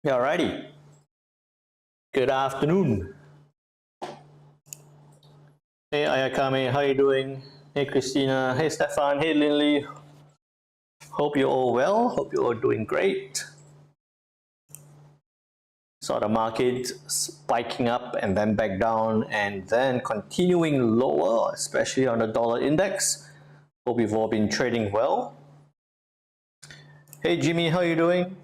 Alrighty. Good afternoon. Hey Ayakame, how you doing? Hey Christina, hey Stefan, hey Lily. Hope you're all well. Hope you're all doing great. Saw the market spiking up and then back down and then continuing lower, especially on the dollar index. Hope you've all been trading well. Hey Jimmy, how you doing?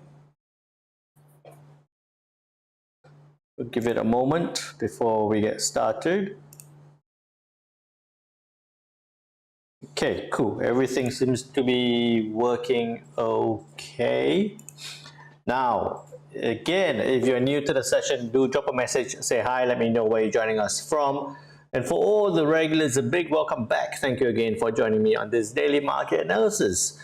We'll give it a moment before we get started. Okay, cool. Everything seems to be working okay. Now, again, if you're new to the session, do drop a message, say hi, let me know where you're joining us from. And for all the regulars, a big welcome back. Thank you again for joining me on this daily market analysis.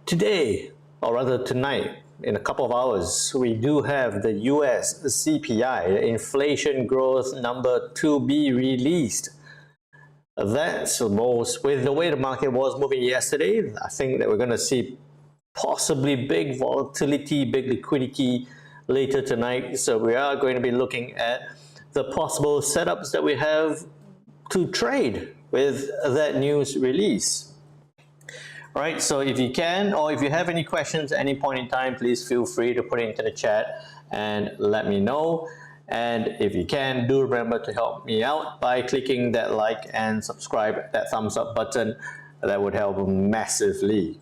Today, or rather tonight, in a couple of hours, we do have the US CPI, the inflation growth number to be released. That's the most, with the way the market was moving yesterday, I think that we're going to see possibly big volatility, big liquidity later tonight. So we are going to be looking at the possible setups that we have to trade with that news release. All right, so if you can, or if you have any questions at any point in time, please feel free to put it into the chat and let me know. And if you can, do remember to help me out by clicking that like and subscribe, that thumbs up button. That would help massively.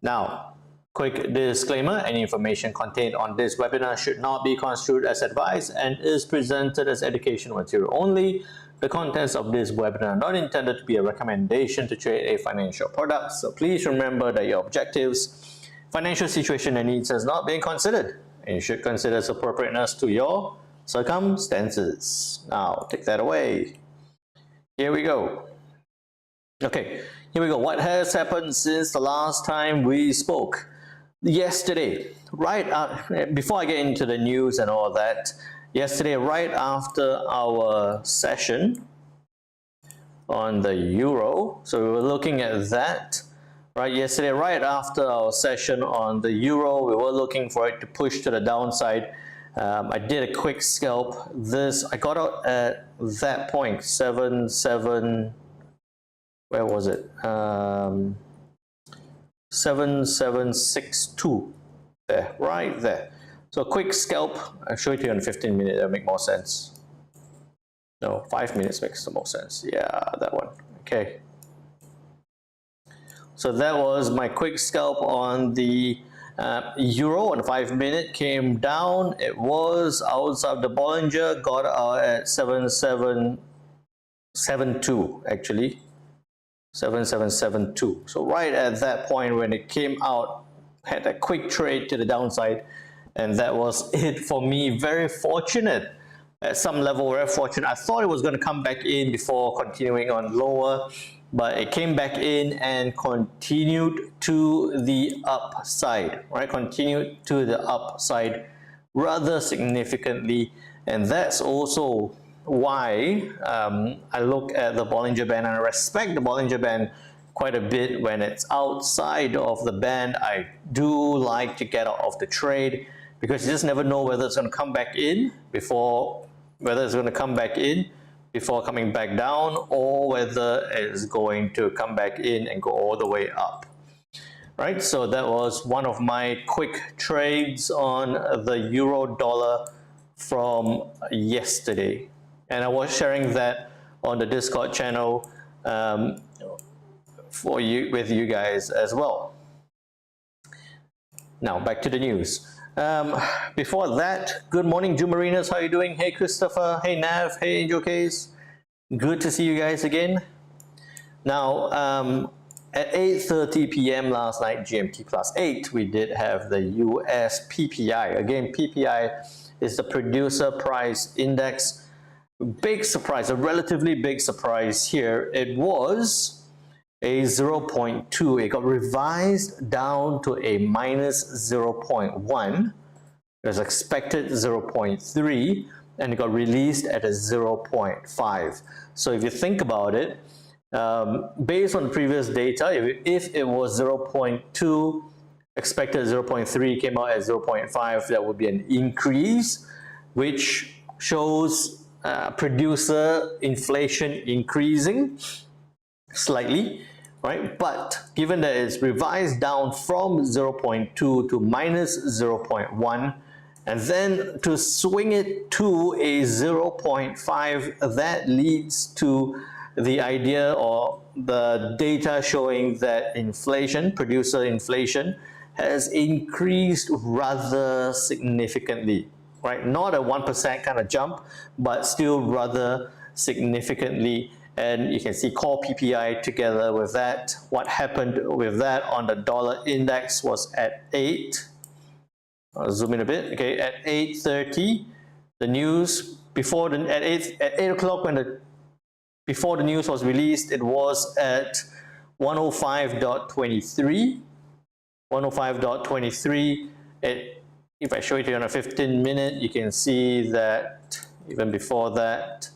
Now, quick disclaimer, any information contained on this webinar should not be construed as advice and is presented as educational material only. The contents of this webinar are not intended to be a recommendation to trade a financial product, so please remember that your objectives, financial situation and needs has not been considered, and you should consider its appropriateness to your circumstances. Now, take that away. Here we go. Okay, here we go. What has happened since the last time we spoke? Yesterday, before I get into the news and all that, yesterday, right after our session on the euro, so we were looking at that, right? Yesterday, right after our session on the euro, we were looking for it to push to the downside. I did a quick scalp. I got out at that point, 7.7, where was it? 7762, there, right there. So quick scalp, I'll show it to you in 15 minutes, that'll make more sense. No, 5 minutes makes the most sense. Yeah, that one, okay. So that was my quick scalp on the euro on 5 minute, came down. It was outside the Bollinger, got out at 7772 actually, 7772. So right at that point when it came out, had a quick trade to the downside, and that was it for me. Very fortunate at some level, very fortunate. I thought it was going to come back in before continuing on lower, but it came back in and continued to the upside, right? Continued to the upside rather significantly, and that's also why I look at the Bollinger Band, and I respect the Bollinger Band quite a bit. When it's outside of the band, I do like to get out of the trade, because you just never know whether it's going to come back in before, coming back down, or whether it's going to come back in and go all the way up. Right, so that was one of my quick trades on the euro dollar from yesterday, and I was sharing that on the Discord channel with you guys as well. Now back to the news. Before that, good morning, Jumarinas. How are you doing? Hey Christopher, hey Nav, hey Angel Case. Good to see you guys again. Now, at 8:30 p.m. last night, GMT +8, we did have the US PPI. Again, PPI is the Producer Price Index. Big surprise, a relatively big surprise here. It was a 0.2. It got revised down to a -0.1. It was expected 0.3, and it got released at a 0.5. So if you think about it, based on previous data, if it was 0.2, expected 0.3, came out at 0.5. That would be an increase, which shows producer inflation increasing slightly, right? But given that it's revised down from 0.2 to minus 0.1, and then to swing it to a 0.5, that leads to the idea or the data showing that inflation, producer inflation, has increased rather significantly, right? Not a 1% kind of jump, but still rather significantly. And you can see core PPI together with that. What happened with that on the dollar index was at 8. I'll zoom in a bit. Okay, at 8:30, the news before the at 8 o'clock when before the news was released, it was at 105.23. 105.23. If I show it here on a 15-minute, you can see that even before that,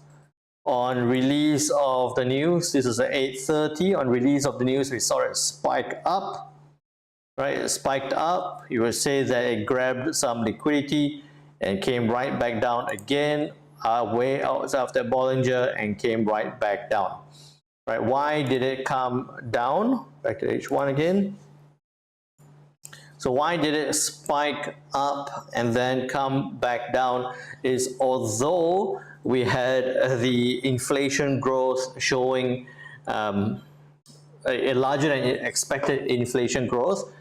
on release of the news, this is at 8:30. On release of the news, we saw it spike up. Right, it spiked up. You would say that it grabbed some liquidity and came right back down again, way outside of that Bollinger, and came right back down. Right, why did it come down? Back to H1 again. So why did it spike up and then come back down? Is although we had the inflation growth showing a larger than expected inflation growth,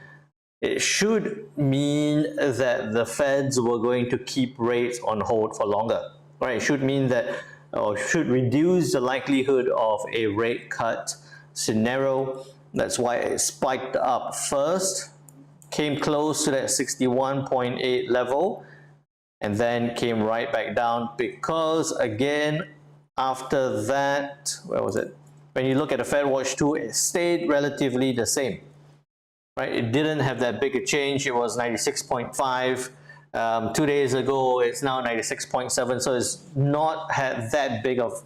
it should mean that the Feds were going to keep rates on hold for longer, right? It should mean that, or should reduce the likelihood of a rate cut scenario. That's why it spiked up first, came close to that 61.8 level, and then came right back down because, again, after that, where was it? When you look at the Fed Watch 2, it stayed relatively the same. Right, it didn't have that big a change. It was 96.5. 2 days ago, it's now 96.7. So it's not had that big of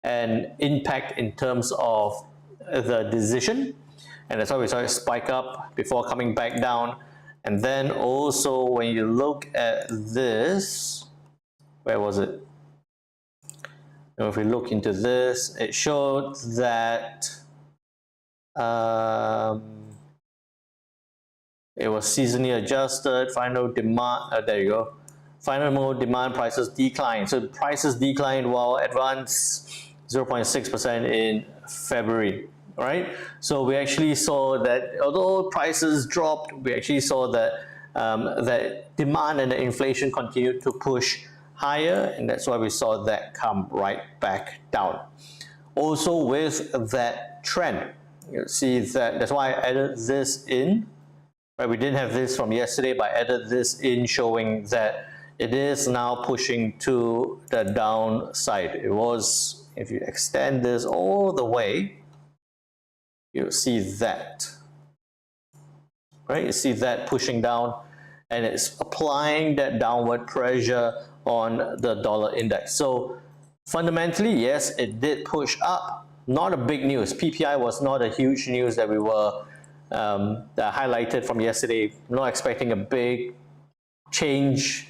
an impact in terms of the decision. And that's why we saw it spike up before coming back down. And then also when you look at this, where was it? Now if we look into this, it showed that it was seasonally adjusted, final demand, there you go. Final demand prices declined. So prices declined while advanced 0.6% in February, right? So we actually saw that although prices dropped, we actually saw that that demand and the inflation continued to push higher, and that's why we saw that come right back down. Also with that trend, you see that's why I added this in. Right, we didn't have this from yesterday, but I added this in showing that it is now pushing to the downside. It was, if you extend this all the way, you'll see that. Right, you see that pushing down, and it's applying that downward pressure on the dollar index. So fundamentally, yes, it did push up. Not a big news. PPI was not a huge news that we were that highlighted from yesterday. Not expecting a big change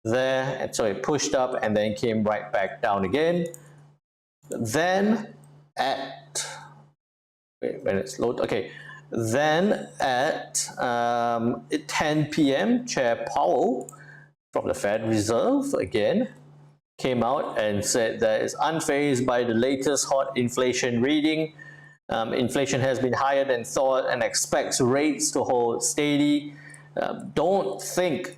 there, and so it pushed up and then came right back down again. Then at when it's loaded, okay. Then at 10 p.m., Chair Powell from the Fed Reserve again came out and said that it's unfazed by the latest hot inflation reading. Inflation has been higher than thought and expects rates to hold steady. Don't think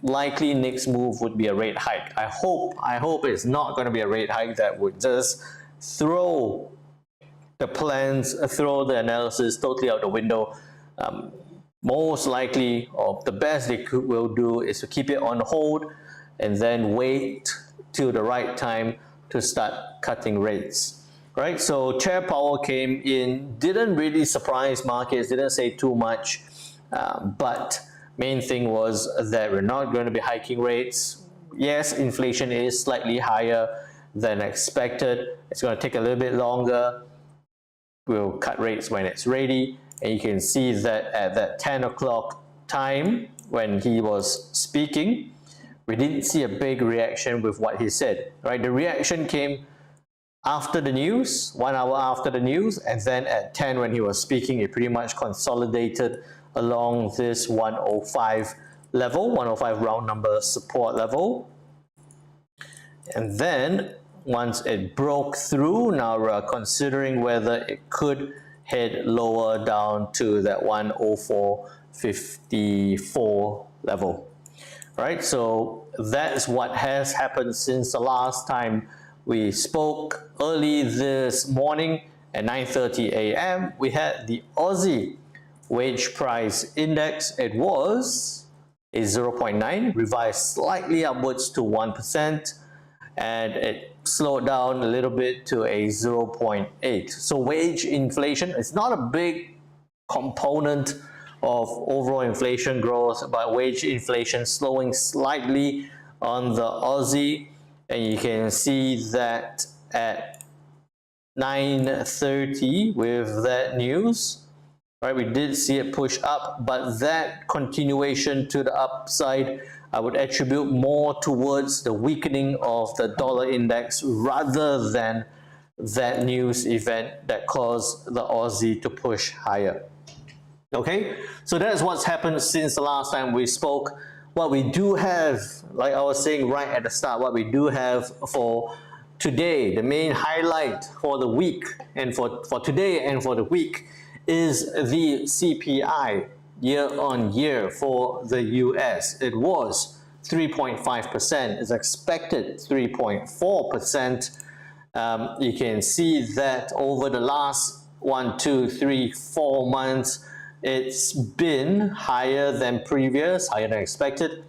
likely next move would be a rate hike. I hope it's not going to be a rate hike that would just throw the plans, throw the analysis totally out the window. Most likely, or the best they will do is to keep it on hold and then wait till the right time to start cutting rates. Right, so Chair Powell came in, didn't really surprise markets, didn't say too much, but main thing was that we're not going to be hiking rates. Yes, inflation is slightly higher than expected. It's going to take a little bit longer. We'll cut rates when it's ready, and you can see that at that 10 o'clock time when he was speaking, we didn't see a big reaction with what he said, right? The reaction came after the news, 1 hour after the news, and then at 10 when he was speaking, it pretty much consolidated along this 105 level, 105 round number support level. And then once it broke through, now we're considering whether it could head lower down to that 104.54 level. Right, so that's what has happened since the last time we spoke. Early this morning at 9:30 a.m. we had the Aussie wage price index. It was a 0.9, revised slightly upwards to 1%, and it slowed down a little bit to a 0.8. So wage inflation is not a big component of overall inflation growth, but wage inflation slowing slightly on the Aussie, and you can see that at 9:30 with that news, right, we did see it push up, but that continuation to the upside I would attribute more towards the weakening of the dollar index rather than that news event that caused the Aussie to push higher. Okay, so that's what's happened since the last time we spoke. What we do have, like I was saying right at the start, what we do have for today, the main highlight for the week and for today and for the week is the CPI year on year for the US. It was 3.5%, it's expected 3.4%. You can see that over the last 1, 2, 3, 4 months, it's been higher than previous, higher than expected,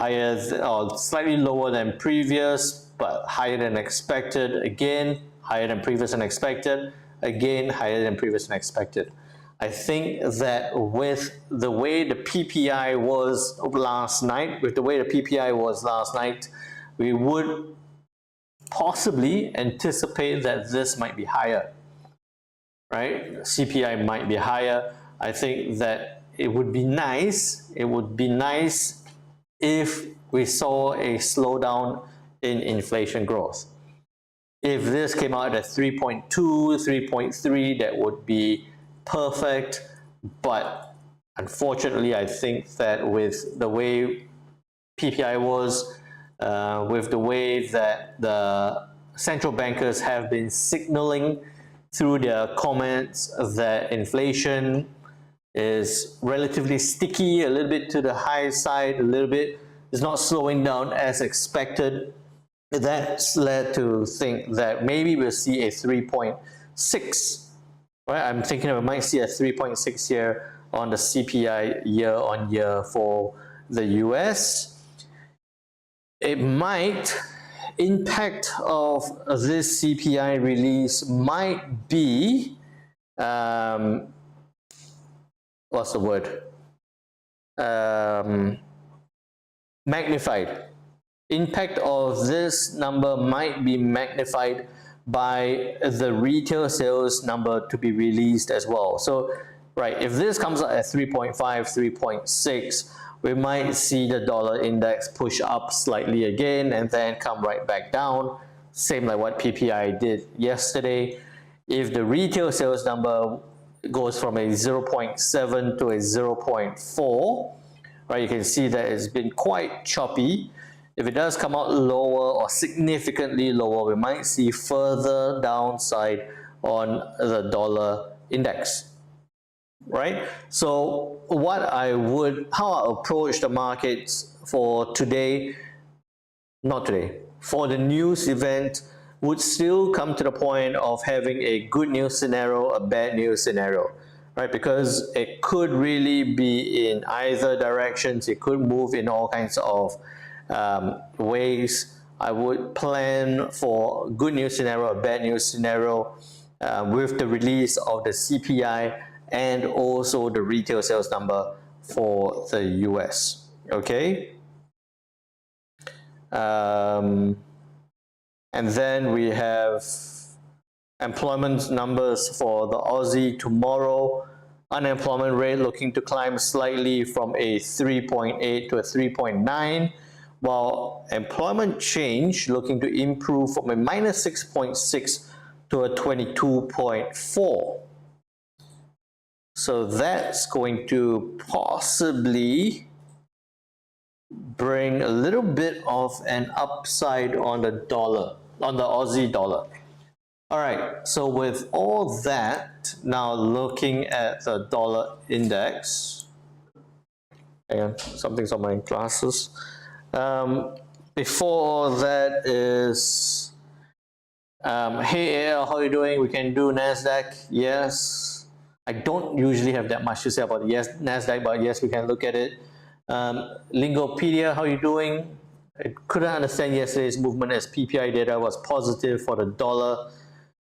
or slightly lower than previous, but higher than expected, again, higher than previous and expected, again, higher than previous and expected. I think that with the way the PPI was last night, we would possibly anticipate that this might be higher, right? CPI might be higher. I think that it would be nice if we saw a slowdown in inflation growth. If this came out at 3.2, 3.3, that would be perfect, but unfortunately I think that with the way PPI was, with the way that the central bankers have been signaling through their comments that inflation is relatively sticky, a little bit to the high side, a little bit is not slowing down as expected. That's led to think that maybe we'll see a 3.6. Right? I'm thinking we might see a 3.6 here on the CPI year on year for the US. It might, impact of this CPI release might be what's the word? Magnified. Impact of this number might be magnified by the retail sales number to be released as well. So, right, if this comes out at 3.5, 3.6, we might see the dollar index push up slightly again and then come right back down, same like what PPI did yesterday. If the retail sales number goes from a 0.7 to a 0.4, right, you can see that it's been quite choppy. If it does come out lower or significantly lower, we might see further downside on the dollar index, right? So how I approach the markets for today, for the news event, would still come to the point of having a good news scenario, a bad news scenario, right? Because it could really be in either directions. It could move in all kinds of ways. I would plan for good news scenario, a bad news scenario with the release of the CPI and also the retail sales number for the US. Okay. And then we have employment numbers for the Aussie tomorrow. Unemployment rate looking to climb slightly from a 3.8 to a 3.9, while employment change looking to improve from a minus 6.6 to a 22.4. So that's going to possibly bring a little bit of an upside on the dollar, on the Aussie dollar. All right, so with all that, now looking at the dollar index, and something's on my glasses. Before that is, hey AL, how are you doing? We can do NASDAQ, yes. I don't usually have that much to say about yes, NASDAQ, but yes, we can look at it. Lingopedia, how are you doing? I couldn't understand yesterday's movement as PPI data was positive for the dollar.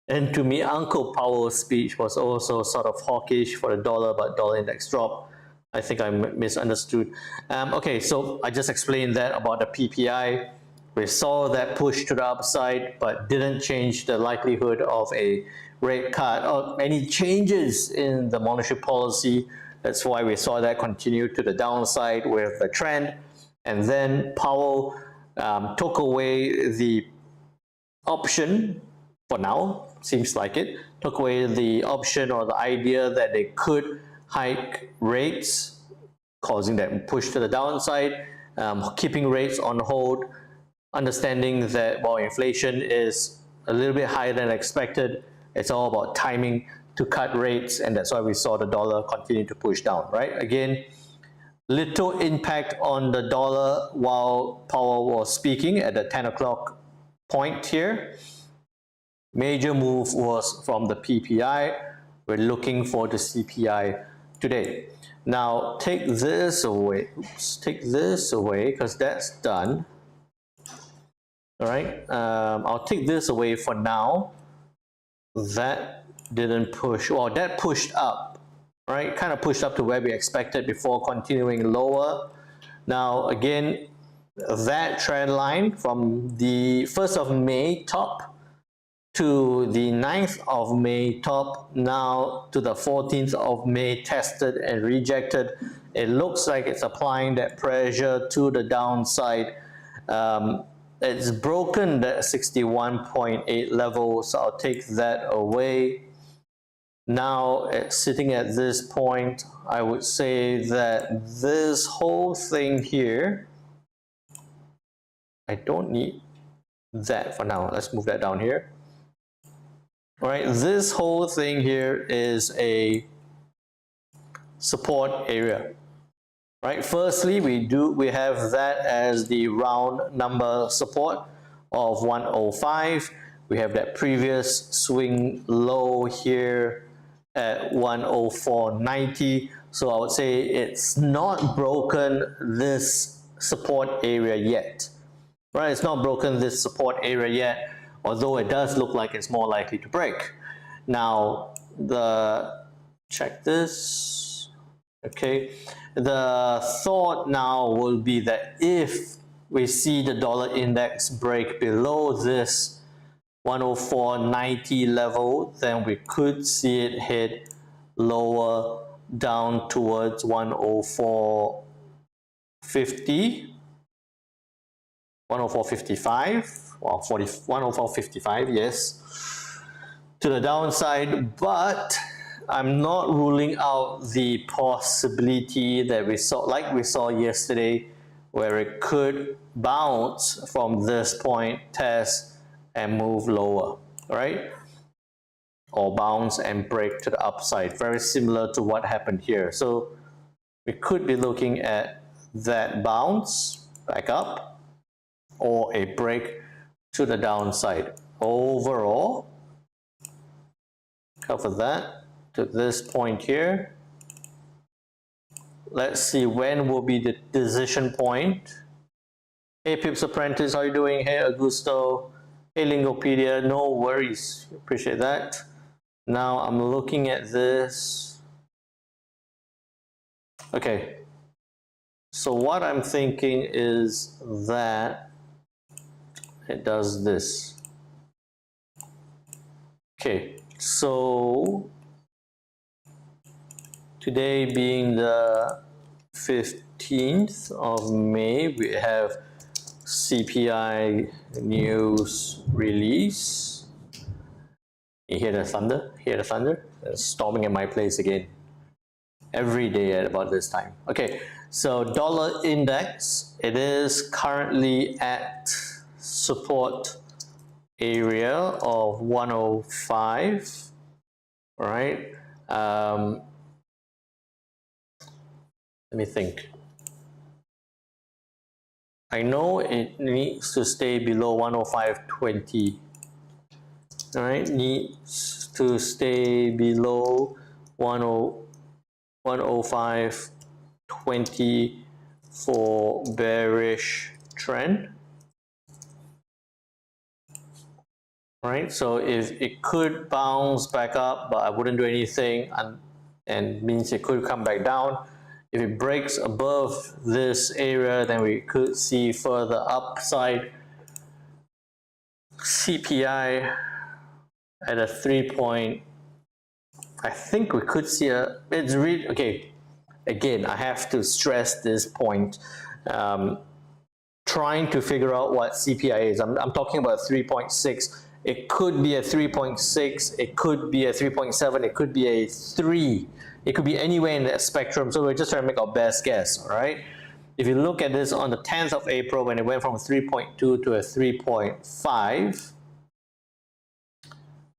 And to me, Uncle Powell's speech was also sort of hawkish for the dollar, but dollar index dropped. I think I misunderstood. Okay, so I just explained that about the PPI. We saw that push to the upside, but didn't change the likelihood of a rate cut or any changes in the monetary policy. That's why we saw that continue to the downside with the trend. And then Powell took away the option, for now, seems like it, took away the option or the idea that they could hike rates, causing that push to the downside, keeping rates on hold, understanding that while inflation is a little bit higher than expected, it's all about timing to cut rates, and that's why we saw the dollar continue to push down, right? Again, little impact on the dollar while Powell was speaking at the 10 o'clock point here. Major move was from the PPI. We're looking for the CPI today. Now take this away. Oops, take this away because that's done. All right. I'll take this away for now. That didn't push. Well, that pushed up. Right. Kind of pushed up to where we expected before continuing lower. Now again, that trend line from the 1st of May top to the 9th of May top, now to the 14th of May tested and rejected. It looks like it's applying that pressure to the downside. It's broken that 61.8 level, so I'll take that away. Now, sitting at this point, I would say that this whole thing here, I don't need that for now. Let's move that down here. All right, this whole thing here is a support area. Right, firstly, we have that as the round number support of 105. We have that previous swing low here at 104.90. So I would say it's not broken this support area yet. Right, it's not broken this support area yet, although it does look like it's more likely to break. Now, check this. Okay, the thought now will be that if we see the dollar index break below this 104.90 level, then we could see it hit lower down towards 104.50, 104.55, well, 104.55, yes, to the downside, but I'm not ruling out the possibility that we saw, like we saw yesterday, where it could bounce from this point, test, and move lower, right? Or bounce and break to the upside, very similar to what happened here. So we could be looking at that bounce back up or a break to the downside. Overall, cover that to this point here. Let's see when will be the decision point. Hey Pips Apprentice, how are you doing? Hey Augusto. Hey Lingopedia, no worries, appreciate that. Now I'm looking at this. Okay, so what I'm thinking is that it does this. Okay, so Today being the 15th of May, we have CPI news release. You hear the thunder? Hear the thunder? It's storming at my place again. Every day at about this time. Okay, so dollar index, it is currently at support area of 105. All right. Let me think. I know it needs to stay below 105.20. All right, needs to stay below 105.20 for bearish trend. All right, so if it could bounce back up, but I wouldn't do anything, and means it could come back down. If it breaks above this area, then we could see further upside. CPI at a 3 point, I think we could see a, it's really, okay, again, I have to stress this point. Trying to figure out what CPI is. I'm talking about 3.6. It could be a 3.6, it could be a 3.7, it could be a 3. It could be anywhere in that spectrum, so we're just trying to make our best guess, all right? If you look at this on the 10th of April, when it went from 3.2 to a 3.5,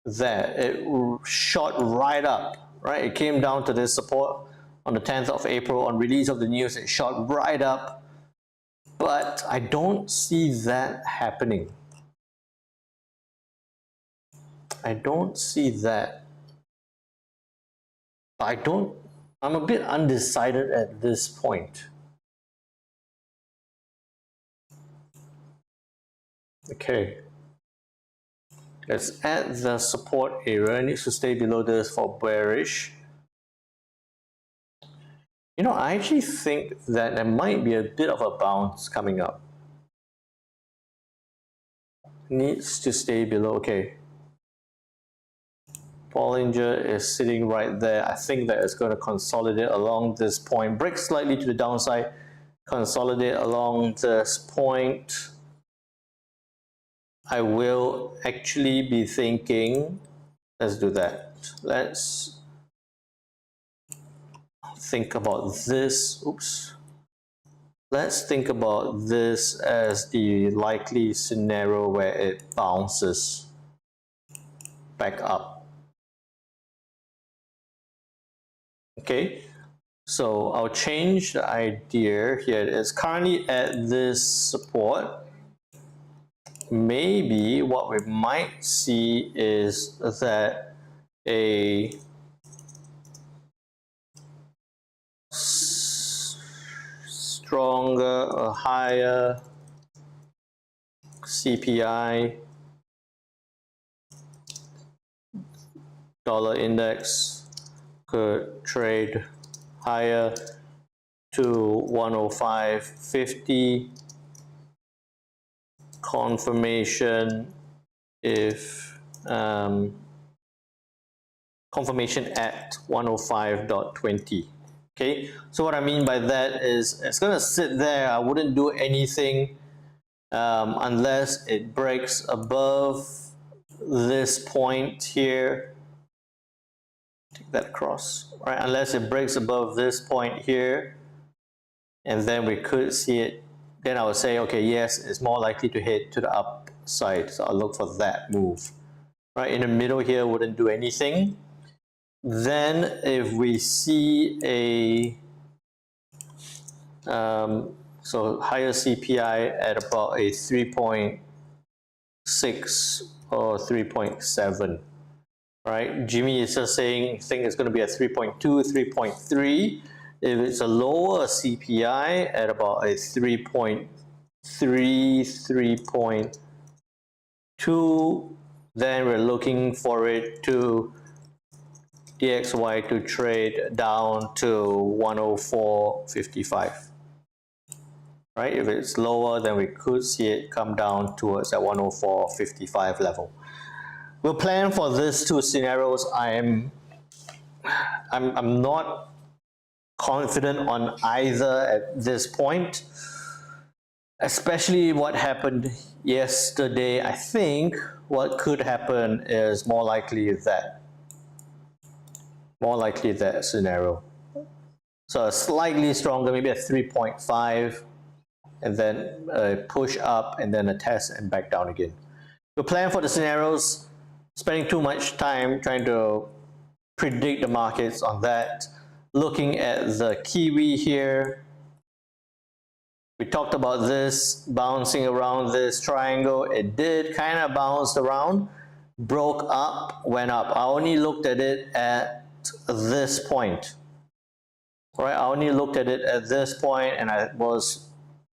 that it shot right up, right? It came down to this support on the 10th of April. On release of the news, it shot right up, but I don't see that happening. I don't see that. I'm a bit undecided at this point. Okay. It's at the support area. It needs to stay below this for bearish. You know, I actually think that there might be a bit of a bounce coming up. Needs to stay below. Okay. Bollinger is sitting right there. I think that it's going to consolidate along this point. Break slightly to the downside. Consolidate along this point. I will actually be thinking, let's do that. Let's think about this. Oops. Let's think about this as the likely scenario where it bounces back up. Okay, so I'll change the idea here. It is currently at this support. Maybe what we might see is that a stronger or higher CPI dollar index could trade higher to 105.50. Confirmation if confirmation at 105.20. Okay, so what I mean by that is it's gonna sit there. I wouldn't do anything unless it breaks above this point here. Take that across, right? Unless it breaks above this point here, and then we could see it. Then I would say, okay, yes, it's more likely to hit to the upside. So I'll look for that move. Right, in the middle here, wouldn't do anything. Then if we see a so higher CPI at about a 3.6 or 3.7, right? Jimmy is just saying, I think it's going to be a 3.2, 3.3. If it's a lower CPI at about a 3.3, 3.2, then we're looking for it to DXY to trade down to 104.55. Right? If it's lower, then we could see it come down towards that 104.55 level. We'll plan for these two scenarios. I'm not confident on either at this point, especially what happened yesterday. I think what could happen is more likely that scenario. So a slightly stronger, maybe a 3.5, and then a push up, and then a test and back down again. To plan for the scenarios, spending too much time trying to predict the markets on that. Looking at the Kiwi here, we talked about this bouncing around this triangle. It did kind of bounce around, broke up, went up. I only looked at it at this point. Right, I only looked at it at this point, and I was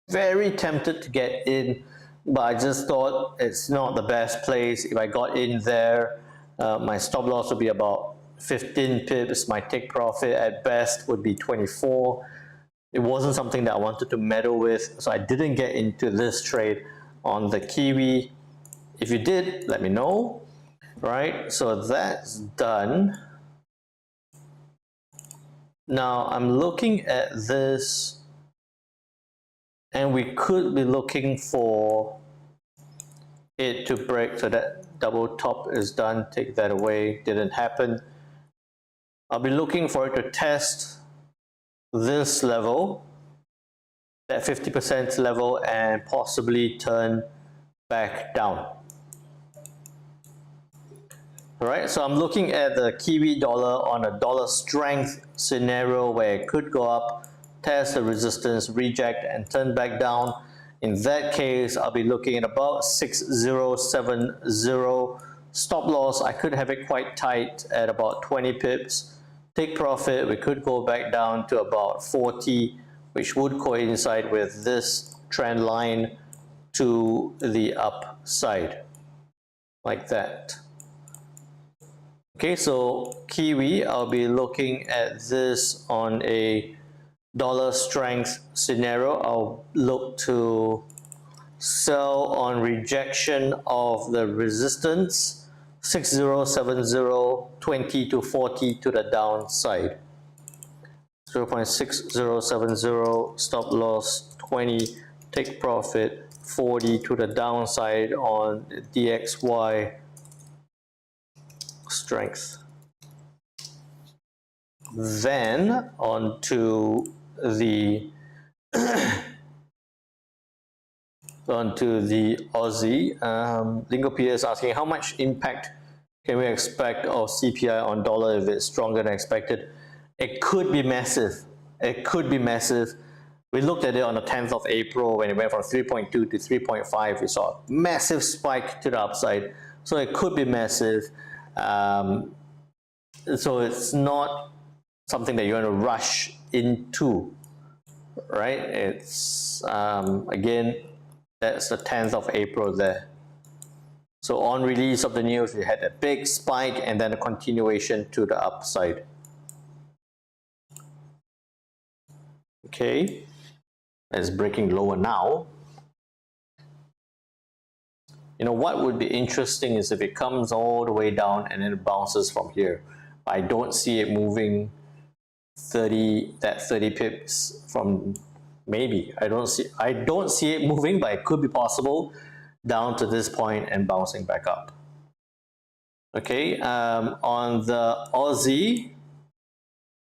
very tempted to get in, but I just thought it's not the best place. If I got in there, my stop loss would be about 15 pips. My take profit at best would be 24. It wasn't something that I wanted to meddle with, so I didn't get into this trade on the Kiwi. If you did, let me know. Right, so that's done. Now I'm looking at this, and we could be looking for it to break. So that double top is done. Take that away. Didn't happen. I'll be looking for it to test this level, that 50% level, and possibly turn back down. Alright, so I'm looking at the Kiwi dollar on a dollar strength scenario where it could go up, test the resistance, reject, and turn back down. In that case, I'll be looking at about 6070. Stop loss, I could have it quite tight at about 20 pips. Take profit, we could go back down to about 40, which would coincide with this trend line to the upside, like that. Okay, so Kiwi, I'll be looking at this on a dollar strength scenario. I'll look to sell on rejection of the resistance 6070, 20 to 40 to the downside. 0.6070, stop loss 20, take profit 40 to the downside on DXY strength. Then onto the Aussie. Lingo Peter is asking, how much impact can we expect of CPI on dollar if it's stronger than expected? It could be massive. It could be massive. We looked at it on the 10th of April when it went from 3.2 to 3.5. We saw a massive spike to the upside. So it could be massive. So it's not something that you want to rush into, right? It's again, that's the 10th of April there. So on release of the news, we had a big spike and then a continuation to the upside. Okay, it's breaking lower now. You know, what would be interesting is if it comes all the way down and then it bounces from here. I don't see it moving 30 pips from, maybe. I don't see it moving, but it could be possible down to this point and bouncing back up. Okay, on the Aussie,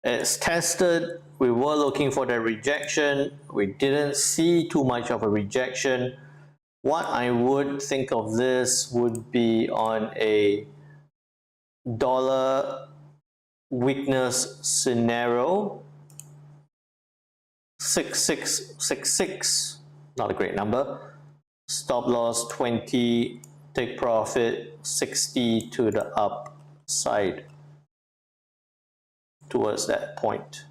it's tested. We were looking for the rejection. We didn't see too much of a rejection. What I would think of this would be on a dollar weakness scenario. 6666, not a great number. Stop loss 20, take profit 60 to the upside towards that point.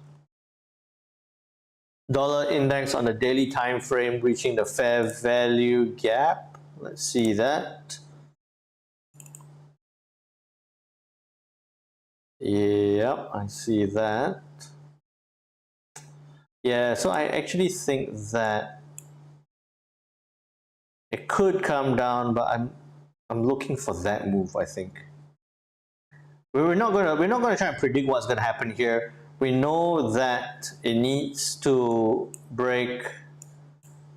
Dollar index on the daily time frame reaching the fair value gap. Let's see that. Yep, I see that. Yeah, so I actually think that it could come down, but I'm looking for that move, I think. We're not gonna try and predict what's gonna happen here. we know that it needs to break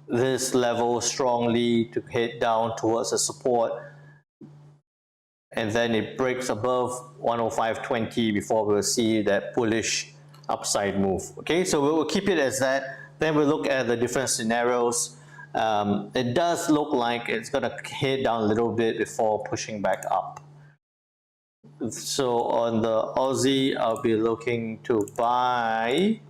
this level strongly to head down towards the support, and then it breaks above 105.20 before we'll see that bullish upside move. Okay, so we'll keep it as that. Then we'll look at the different scenarios. It does look like it's going to head down a little bit before pushing back up. So on the Aussie, I'll be looking to buy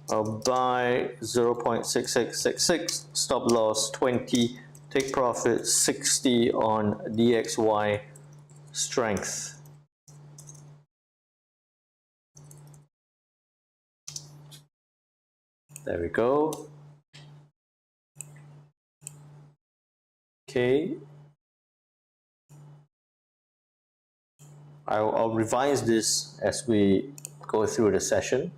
0.6666, stop loss 20, take profit 60 on DXY strength. There we go. Okay. I'll revise this as we go through the session.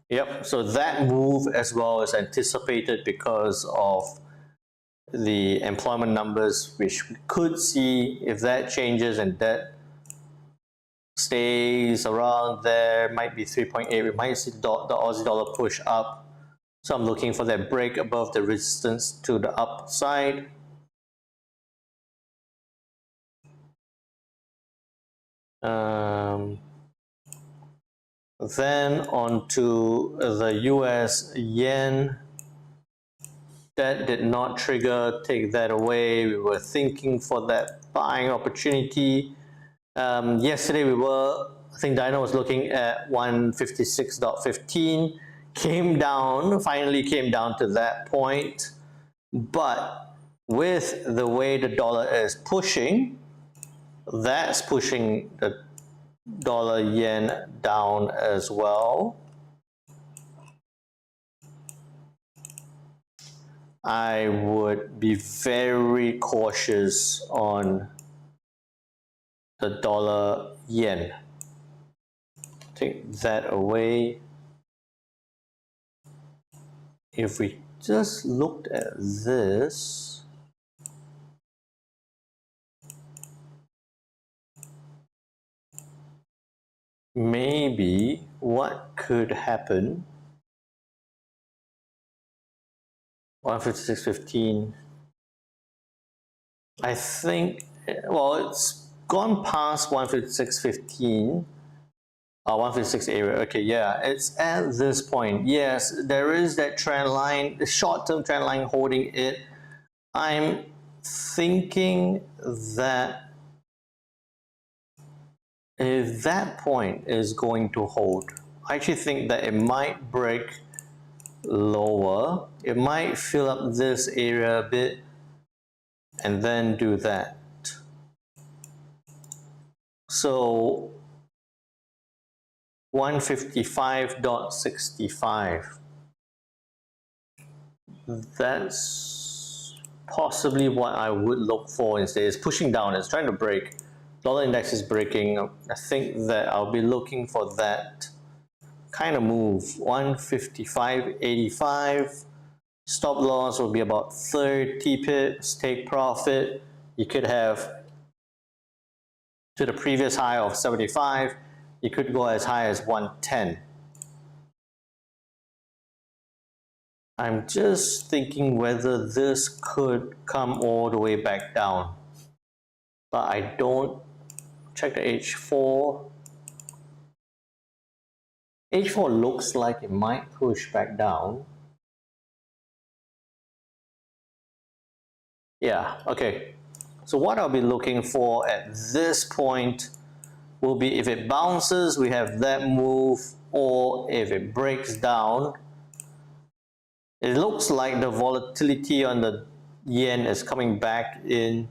Yep, so that move as well is anticipated because of the employment numbers, which we could see. If that changes and that stays around there, might be 3.8, we might see the Aussie dollar push up. So I'm looking for that break above the resistance to the upside. Then on to the US yen. That did not trigger, take that away. We were thinking for that buying opportunity. Yesterday we were, I think Dino was looking at 156.15, came down, finally came down to that point. But with the way the dollar is pushing, that's pushing the dollar yen down as well. I would be very cautious on the dollar yen. Take that away. If we just looked at this, maybe what could happen, 156.15, I think, well, it's gone past 156.15, 156 area. Okay, yeah, it's at this point. Yes, there is that trend line, the short-term trend line holding it. I'm thinking that if that point is going to hold, I actually think that it might break lower. It might fill up this area a bit and then do that. So 155.65, that's possibly what I would look for instead. It's pushing down, it's trying to break. Dollar index is breaking. I think that I'll be looking for that kind of move. 155.85, stop loss will be about 30 pips, take profit. You could have to the previous high of 75, you could go as high as 110. I'm just thinking whether this could come all the way back down, but I don't. Check the H4. H4 looks like it might push back down. Yeah, okay. So what I'll be looking for at this point will be if it bounces, we have that move, or if it breaks down. It looks like the volatility on the yen is coming back in.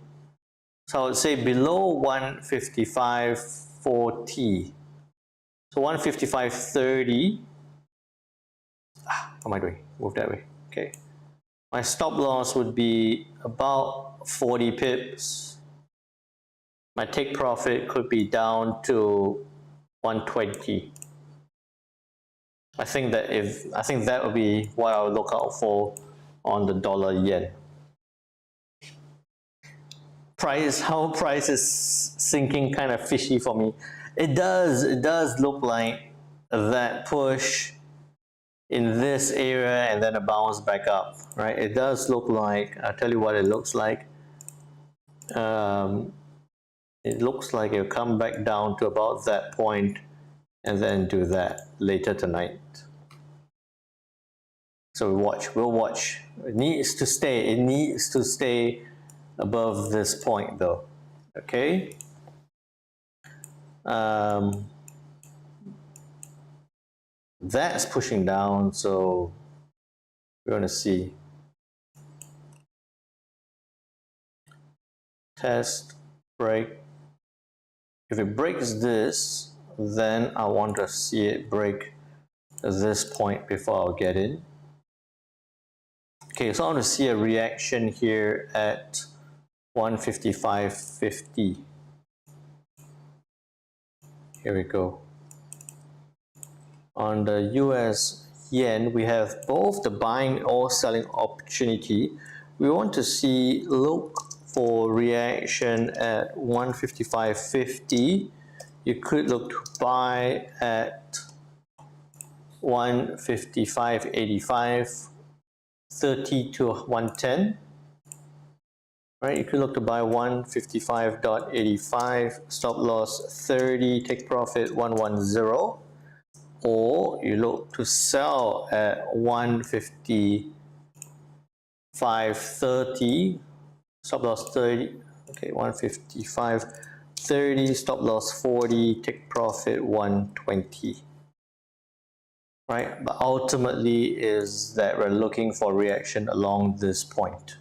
So I would say below 155.40. So 155.30. What am I doing? Move that way. Okay. My stop loss would be about 40 pips. My take profit could be down to 120. I think that would be what I would look out for on the dollar yen. how price is sinking kind of fishy for me. It does look like that push in this area and then a bounce back up, right? It does look like, I'll tell you what it looks like. It looks like it'll come back down to about that point and then do that later tonight. So we'll watch. It needs to stay above this point though, okay? That's pushing down, so we're going to see. Test, break. If it breaks this, then I want to see it break this point before I'll get in. Okay, so I want to see a reaction here at 155.50. Here we go. On the US yen, we have both the buying or selling opportunity. We want to look for reaction at 155.50. You could look to buy at 155.85, 30 to 110. Right, you could look to buy 155.85, stop loss 30, take profit 110. Or you look to sell at 155.30, stop loss 30, okay, 155.30, stop loss 40, take profit 120. Right, but ultimately is that we're looking for reaction along this point.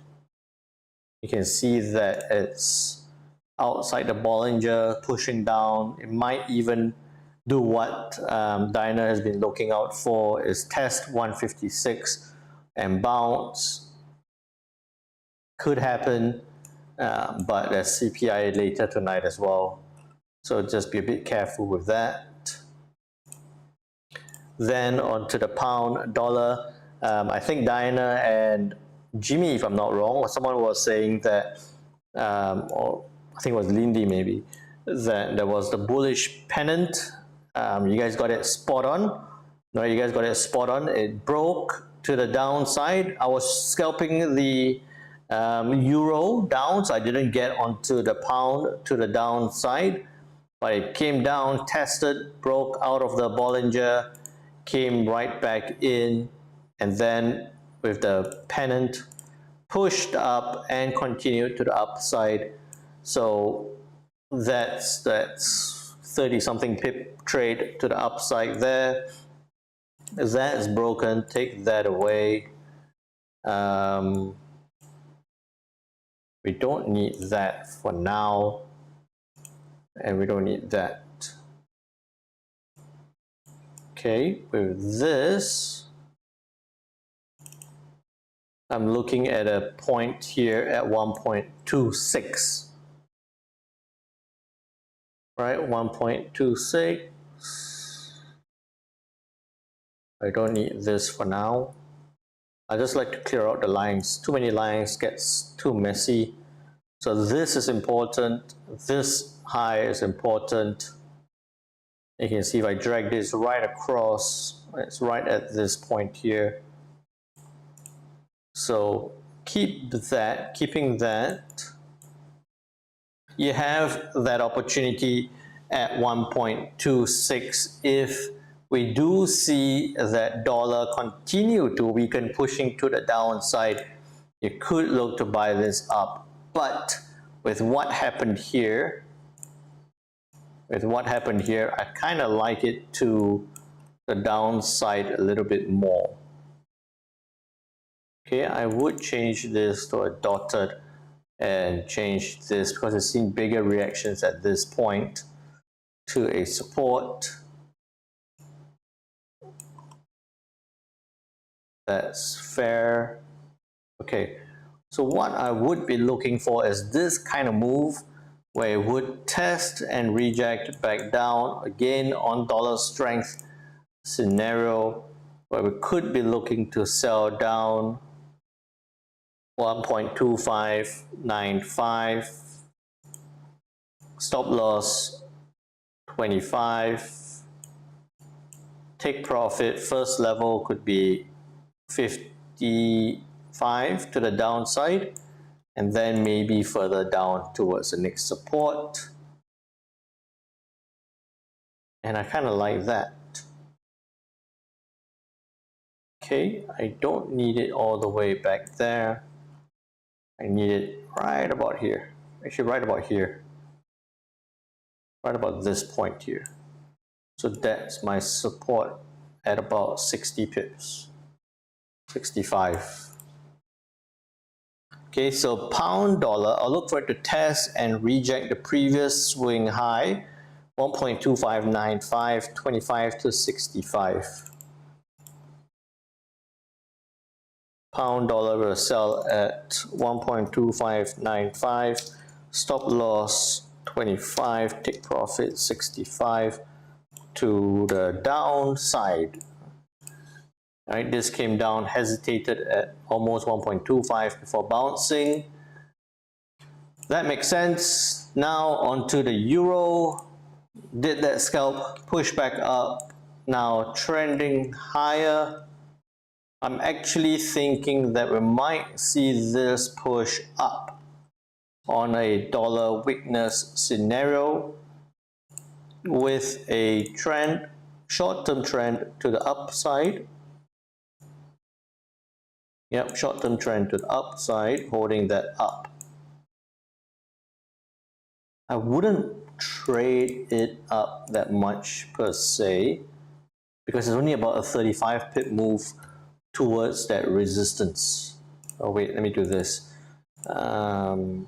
You can see that it's outside the Bollinger, pushing down. It might even do what Diner has been looking out for, is test 156 and bounce. Could happen, but there's CPI later tonight as well, so just be a bit careful with that. Then on to the pound dollar. I think Diner and Jimmy, if I'm not wrong, someone was saying that, or I think it was Lindy maybe, that there was the bullish pennant. You guys got it spot on. No, you guys got it spot on. It broke to the downside. I was scalping the euro down, so I didn't get onto the pound to the downside, but it came down, tested, broke out of the Bollinger, came right back in, and then with the pennant pushed up and continued to the upside. So that's 30 something pip trade to the upside there. That is broken, take that away. We don't need that for now, and we don't need that. Okay, with this, I'm looking at a point here at 1.26. Right, 1.26. I don't need this for now. I just like to clear out the lines. Too many lines gets too messy. So this is important. This high is important. You can see if I drag this right across, it's right at this point here. So keeping that. You have that opportunity at 1.26 if we do see that dollar continue to weaken, pushing to the downside. You could look to buy this up, but with what happened here, I kind of like it to the downside a little bit more. Okay, I would change this to a dotted and change this because it's seen bigger reactions at this point to a support. That's fair. Okay, so what I would be looking for is this kind of move where it would test and reject back down again on dollar strength scenario, where we could be looking to sell down 1.2595, stop loss 25, take profit, first level could be 55 to the downside, and then maybe further down towards the next support. And I kind of like that. Okay, I don't need it all the way back there. I need it right about here. Actually, right about here. Right about this point here. So that's my support at about 60 pips. 65. Okay, so pound dollar, I'll look for it to test and reject the previous swing high, 1.2595, 25 to 65. Pound dollar will sell at 1.2595, stop loss 25, take profit 65 to the downside. All right, this came down, hesitated at almost 1.25 before bouncing. That makes sense. Now onto the euro. Did that scalp, push back up, now trending higher. I'm actually thinking that we might see this push up on a dollar weakness scenario with a trend, short-term trend to the upside. Yep, short-term trend to the upside, holding that up. I wouldn't trade it up that much per se, because it's only about a 35 pip move towards that resistance. Oh wait, let me do this. We're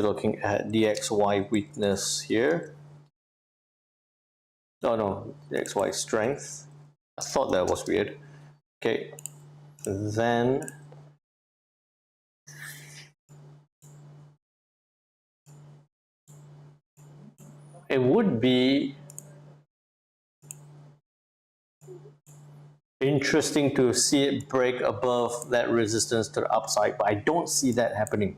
looking at DXY weakness here. Oh no, DXY strength. I thought that was weird. Okay, then it would be interesting to see it break above that resistance to the upside, but I don't see that happening.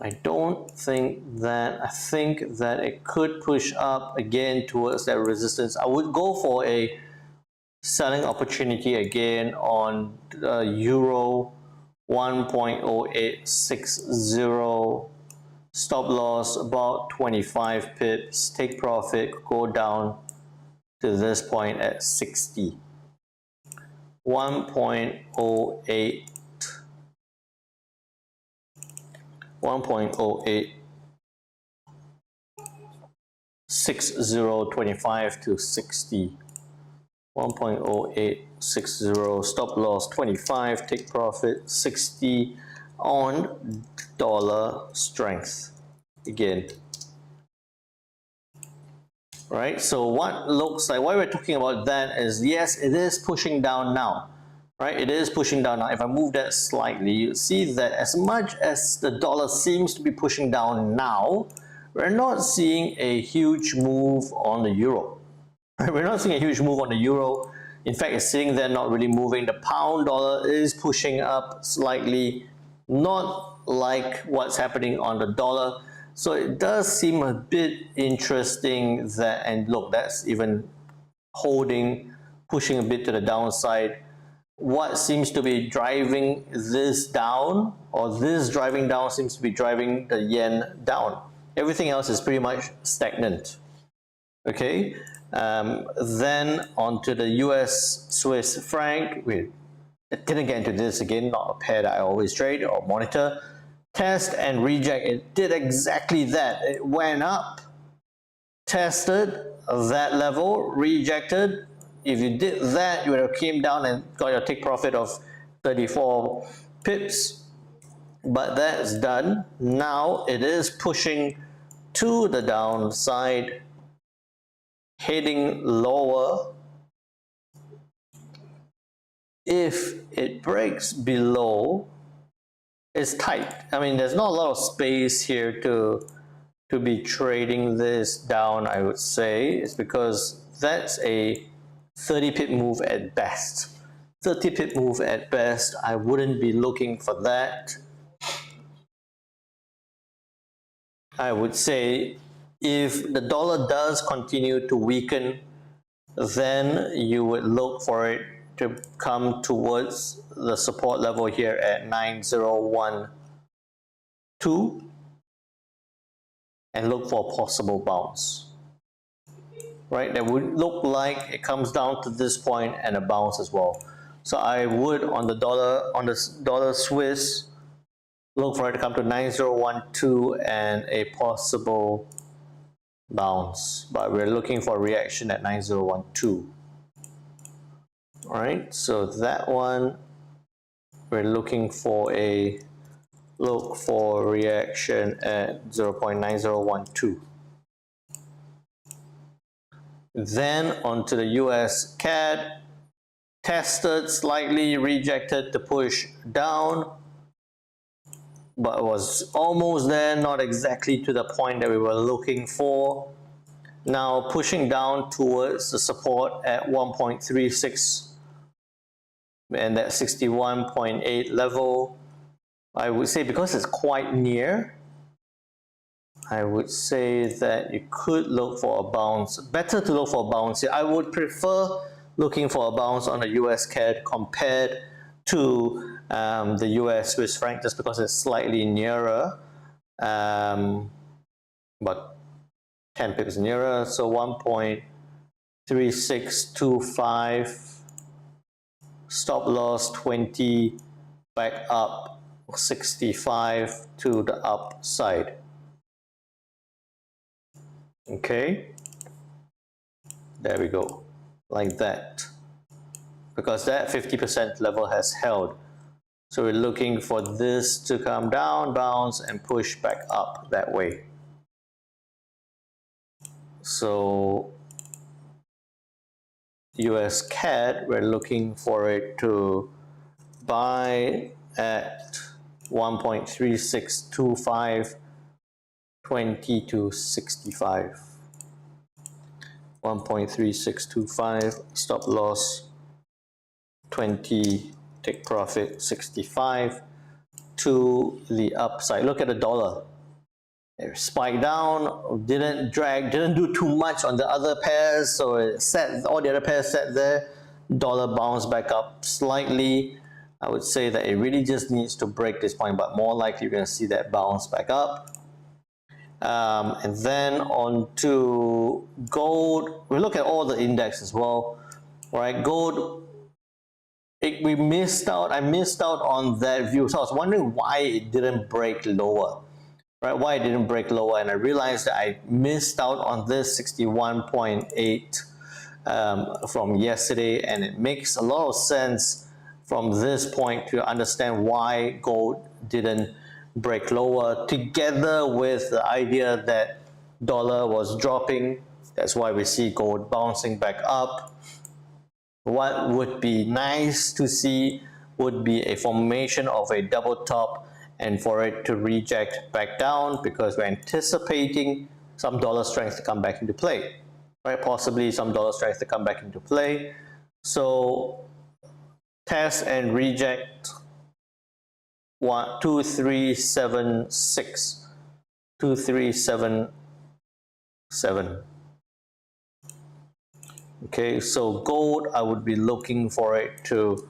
I don't think that. I think that it could push up again towards that resistance. I would go for a selling opportunity again on euro 1.0860, stop loss about 25 pips, take profit, go down to this point at 60. 1.08 6025 to 60. 1.0860, stop loss 25, take profit 60 on dollar strength again. Right, so what looks like, why we're talking about that is, yes, it is pushing down now. Right, it is pushing down now. If I move that slightly, you see that as much as the dollar seems to be pushing down now, we're not seeing a huge move on the euro. We're not seeing a huge move on the euro. In fact, it's sitting there not really moving. The pound dollar is pushing up slightly, not like what's happening on the dollar. So it does seem a bit interesting that, and look, that's even holding, pushing a bit to the downside. What seems to be driving this down, or this driving down, seems to be driving the yen down. Everything else is pretty much stagnant. Okay, then onto the US Swiss franc. We didn't get into this again, not a pair that I always trade or monitor. Test and reject. It did exactly that. It went up, tested that level, rejected. If you did that, you would have came down and got your take profit of 34 pips. But that's done. Now it is pushing to the downside, heading lower. If it breaks below, it's tight. I mean, there's not a lot of space here to be trading this down, I would say. It's because that's a 30 pip move at best. 30 pip move at best. I wouldn't be looking for that. I would say if the dollar does continue to weaken, then you would look for it to come towards the support level here at 9012 and look for a possible bounce. Right, that would look like it comes down to this point and a bounce as well. So I would on the dollar Swiss look for it to come to 9012 and a possible bounce, but we're looking for a reaction at 9012. All right, so that one we're looking for a reaction at 0.9012. Then onto the US CAD, tested, slightly rejected to push down, but was almost there, not exactly to the point that we were looking for. Now pushing down towards the support at 1.36 and that 61.8 level. I would say because it's quite near, I would say that you could look for a bounce. Better to look for a bounce here. I would prefer looking for a bounce on the US CAD compared to the US Swiss franc, just because it's slightly nearer, but 10 pips nearer. So 1.3625, stop loss 20, back up 65 to the upside. Okay, there we go, like that, because that 50% level has held. So we're looking for this to come down, bounce, and push back up that way. So US CAD, we're looking for it to buy at 1.3625, 20 to 65. 1.3625, stop loss 20, take profit 65 to the upside. Look at the dollar. It spiked down, didn't drag, didn't do too much on the other pairs, so it sat, all the other pairs sat there. Dollar bounced back up slightly. I would say that it really just needs to break this point, but more likely you're going to see that bounce back up. And then on to gold. We look at all the index as well. All right, gold, we missed out. I missed out on that view. So I was wondering why it didn't break lower. Right, why it didn't break lower, and I realized that I missed out on this 61.8 from yesterday, and it makes a lot of sense from this point to understand why gold didn't break lower, together with the idea that dollar was dropping. That's why we see gold bouncing back up. What would be nice to see would be a formation of a double top and for it to reject back down, because we're anticipating some dollar strength to come back into play, right? Possibly some dollar strength to come back into play. So test and reject 2376, 2377. Okay, so gold, I would be looking for it to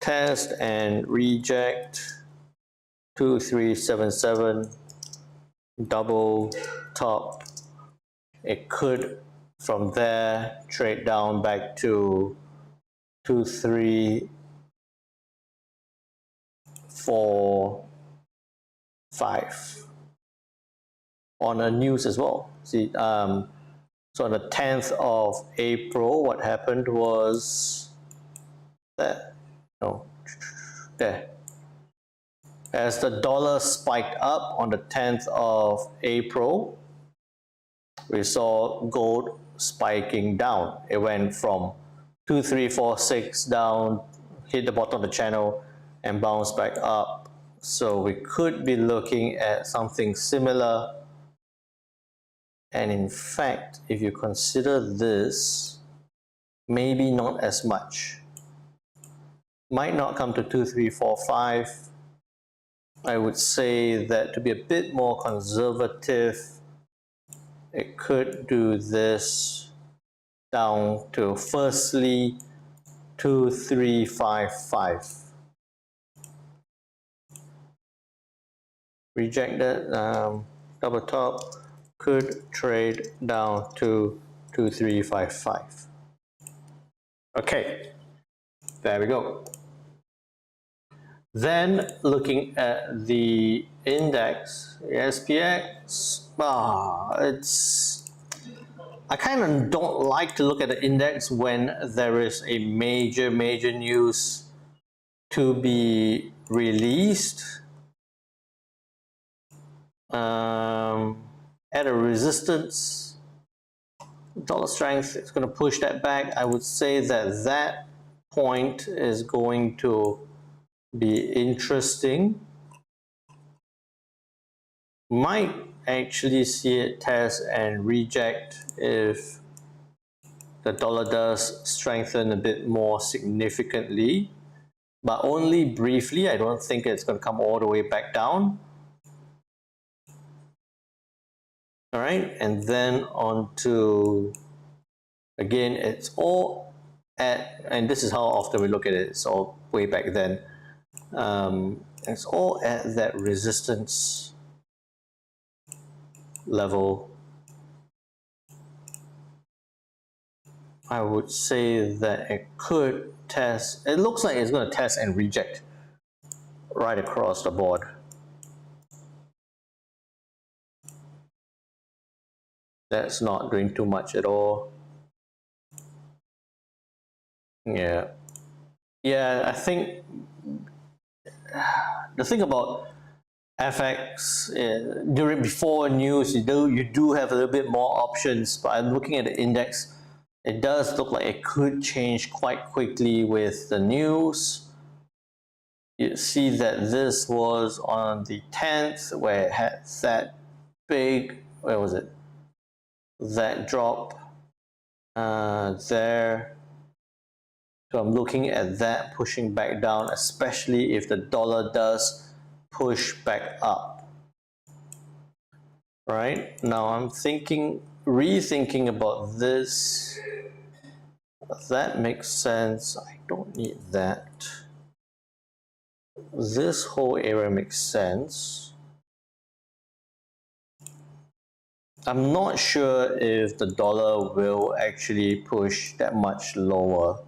test and reject 2377, double top. It could from there trade down back to 2345 on the news as well. See, so on the 10th of April, what happened was that, no, there. As the dollar spiked up on the 10th of April, we saw gold spiking down. It went from 2346 down, hit the bottom of the channel, and bounced back up. So we could be looking at something similar. And in fact, if you consider this, maybe not as much. Might not come to 2345. I would say that to be a bit more conservative, it could do this down to firstly 2355. Rejected, double top, could trade down to 2355. Okay, there we go. Then looking at the index, the SPX, I kind of don't like to look at the index when there is a major news to be released. At a resistance, dollar strength is going to push that back. I would say that that point is going to be interesting. Might actually see it test and reject if the dollar does strengthen a bit more significantly, but only briefly. I don't think it's going to come all the way back down. All right, and then on to, again, it's all at, and this is how often we look at it, it's all way back then. It's all at that resistance level. I would say that it could test, it looks like it's going to test and reject right across the board. That's not doing too much at all. Yeah, I think the thing about FX before news, you do have a little bit more options, but I'm looking at the index. It does look like it could change quite quickly with the news. You see that this was on the 10th where it had that big, where was it? That drop there. So I'm looking at that pushing back down, especially if the dollar does push back up. Right, now I'm rethinking about this. That makes sense. I don't need that. This whole area makes sense. I'm not sure if the dollar will actually push that much lower,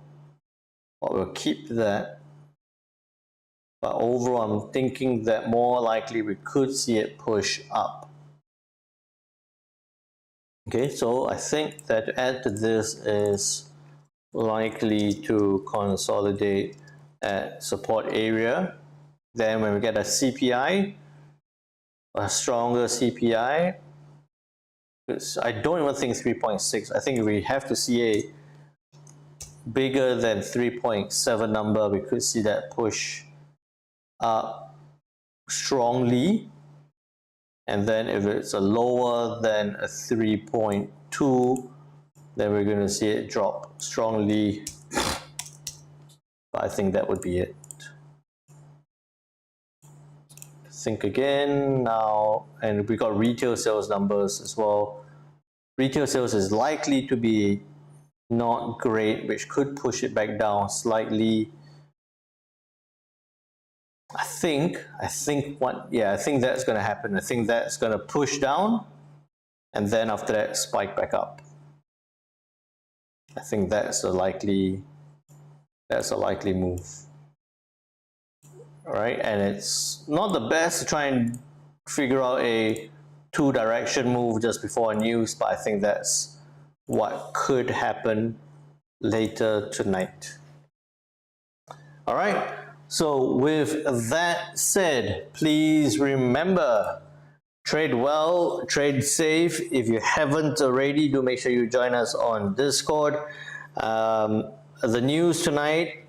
but we'll keep that. But overall, I'm thinking that more likely we could see it push up. Okay, so I think that to add to this is likely to consolidate at support area. Then when we get a CPI, a stronger CPI, I don't even think 3.6. I think we have to see a bigger than 3.7 number. We could see that push up strongly. And then if it's a lower than a 3.2, then we're going to see it drop strongly. But I think that would be it. Think again now, and we got retail sales numbers as well. Retail sales is likely to be not great, which could push it back down slightly. I think that's going to happen. I think that's going to push down, and then after that spike back up. I think that's a likely move. All right, and it's not the best to try and figure out a two-direction move just before news, but I think that's what could happen later tonight. All right, so with that said, please remember, trade well, trade safe. If you haven't already, do make sure you join us on Discord. The news tonight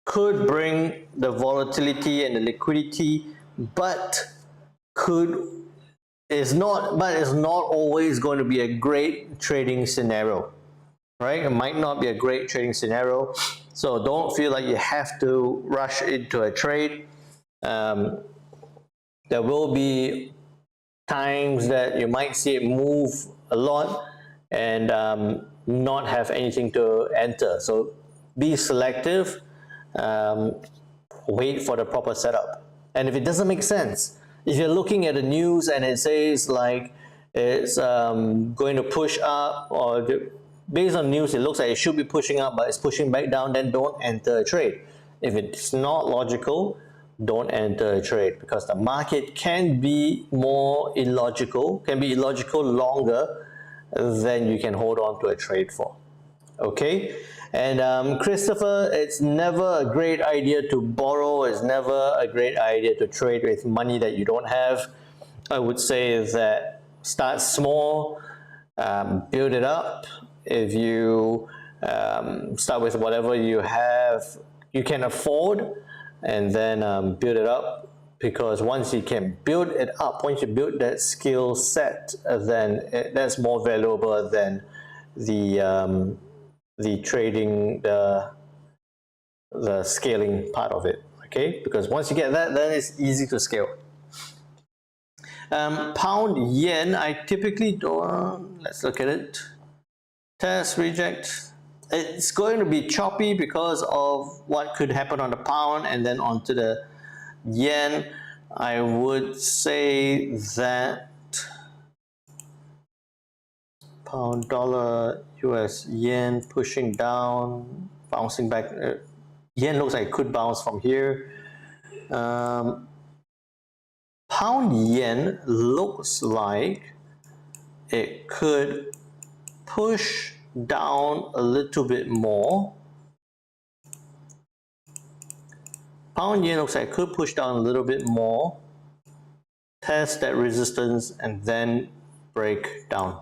could bring the volatility and the liquidity, but it's not always going to be a great trading scenario, right? It might not be a great trading scenario, so don't feel like you have to rush into a trade. There will be times that you might see it move a lot and not have anything to enter. So be selective, wait for the proper setup. And if it doesn't make sense, if you're looking at the news and it says like it's going to push up, or based on news it looks like it should be pushing up but it's pushing back down, then don't enter a trade. If it's not logical, don't enter a trade, because the market can be more illogical, longer than you can hold on to a trade for. Okay, and Christopher, it's never a great idea to borrow, it's never a great idea to trade with money that you don't have. I would say that start small, build it up. If you start with whatever you have, you can afford, and then build it up, because once you can build it up, once you build that skill set, then that's more valuable than the trading, the scaling part of it. Okay, because once you get that, then it's easy to scale. Pound yen, I typically don't. Let's look at it. Test, reject. It's going to be choppy because of what could happen on the pound and then onto the yen. I would say that pound, dollar, US, yen pushing down, bouncing back. Yen looks like it could bounce from here. Pound yen looks like it could push down a little bit more. Pound yen looks like it could push down a little bit more, test that resistance, and then break down.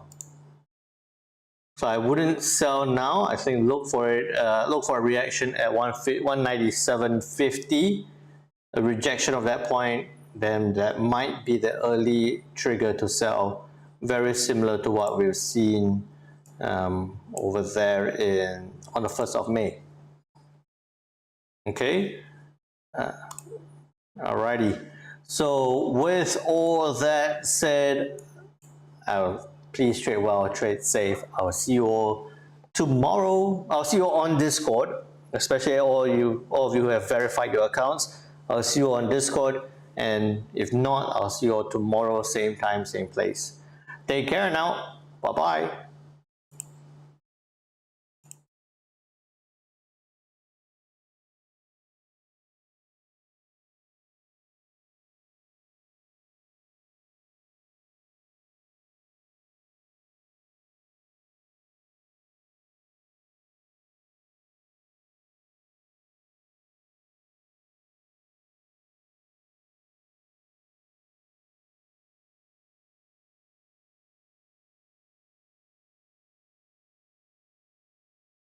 So I wouldn't sell now. I think look for it. Look for a reaction at 197.50. A rejection of that point, then that might be the early trigger to sell. Very similar to what we've seen over there on the 1st of May. Okay. Alrighty. So with all that said, please trade well, trade safe. I'll see you all tomorrow. I'll see you all on Discord, especially all of you who have verified your accounts. I'll see you on Discord, and if not, I'll see you all tomorrow, same time, same place. Take care now. Bye bye.